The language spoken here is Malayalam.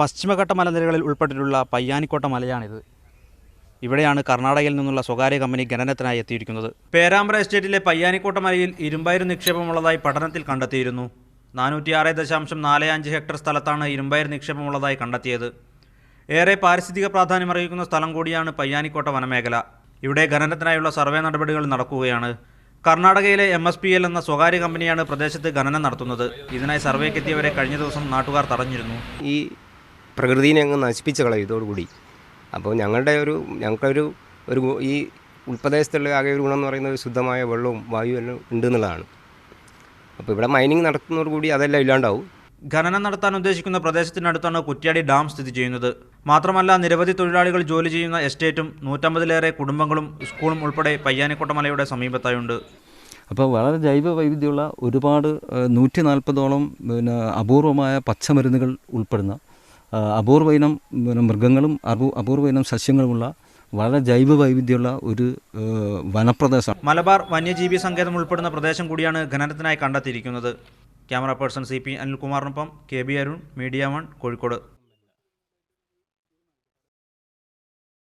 പശ്ചിമഘട്ട മലനിരകളിൽ ഉൾപ്പെട്ടിട്ടുള്ള പയ്യാനിക്കോട്ട മലയാണിത്. ഇവിടെയാണ് കർണാടകയിൽ നിന്നുള്ള സ്വകാര്യ കമ്പനി ഖനനത്തിനായി എത്തിയിരിക്കുന്നത്. പേരാമ്പ്ര എസ്റ്റേറ്റിലെ പയ്യാനിക്കോട്ട മലയിൽ ഇരുമ്പയിര് നിക്ഷേപമുള്ളതായി പഠനത്തിൽ കണ്ടെത്തിയിരുന്നു. 406.45 ഹെക്ടർ സ്ഥലത്താണ് ഇരുമ്പയിര് നിക്ഷേപമുള്ളതായി കണ്ടെത്തിയത്. ഏറെ പാരിസ്ഥിതിക പ്രാധാന്യമറിയിക്കുന്ന സ്ഥലം കൂടിയാണ് പയ്യാനിക്കോട്ട വനമേഖല. ഇവിടെ ഖനനത്തിനായുള്ള സർവേ നടപടികൾ നടക്കുകയാണ്. കർണാടകയിലെ MSPL എന്ന സ്വകാര്യ കമ്പനിയാണ് പ്രദേശത്ത് ഖനനം നടത്തുന്നത്. ഇതിനായി സർവേക്കെത്തിയവരെ കഴിഞ്ഞ ദിവസം നാട്ടുകാർ തടഞ്ഞിരുന്നു. ഈ പ്രകൃതിയെ അങ്ങ് നശിപ്പിച്ച് കളയും ഇതോടുകൂടി. അപ്പോൾ ഞങ്ങൾക്കൊരു ഈ ഉൾപ്രദേശത്തുള്ള ആകെ ഒരു ഗുണം എന്ന് പറയുന്നത് ശുദ്ധമായ വെള്ളവും വായുവും എല്ലാം ഉണ്ട് എന്നുള്ളതാണ്. അപ്പോൾ ഇവിടെ മൈനിങ് നടത്തുന്നതോടുകൂടി അതെല്ലാം ഇല്ലാണ്ടാവും. ഖനനം നടത്താൻ ഉദ്ദേശിക്കുന്ന പ്രദേശത്തിനടുത്താണ് കുറ്റ്യാടി ഡാം സ്ഥിതി ചെയ്യുന്നത്. മാത്രമല്ല നിരവധി തൊഴിലാളികൾ ജോലി ചെയ്യുന്ന എസ്റ്റേറ്റും 150-ലേറെ കുടുംബങ്ങളും സ്കൂളും ഉൾപ്പെടെ പയ്യാനിക്കോട്ട മലയുടെ സമീപത്തായുണ്ട്. അപ്പോൾ വളരെ ജൈവ വൈവിധ്യമുള്ള ഒരുപാട് 140ഓളം അപൂർവമായ പച്ചമരുന്നുകൾ ഉൾപ്പെടുന്ന അപൂർവ ഇനം മൃഗങ്ങളും അപൂർവ ഇനം സസ്യങ്ങളുമുള്ള വളരെ ജൈവ വൈവിധ്യമുള്ള ഒരു വനപ്രദേശമാണ്. മലബാർ വന്യജീവി സങ്കേതം ഉൾപ്പെടുന്ന പ്രദേശം കൂടിയാണ് ഖനനത്തിനായി കണ്ടെത്തിയിരിക്കുന്നത്. Camera person CP അനിൽകുമാറിനൊപ്പം KB Arun, media 1, Kozhikode.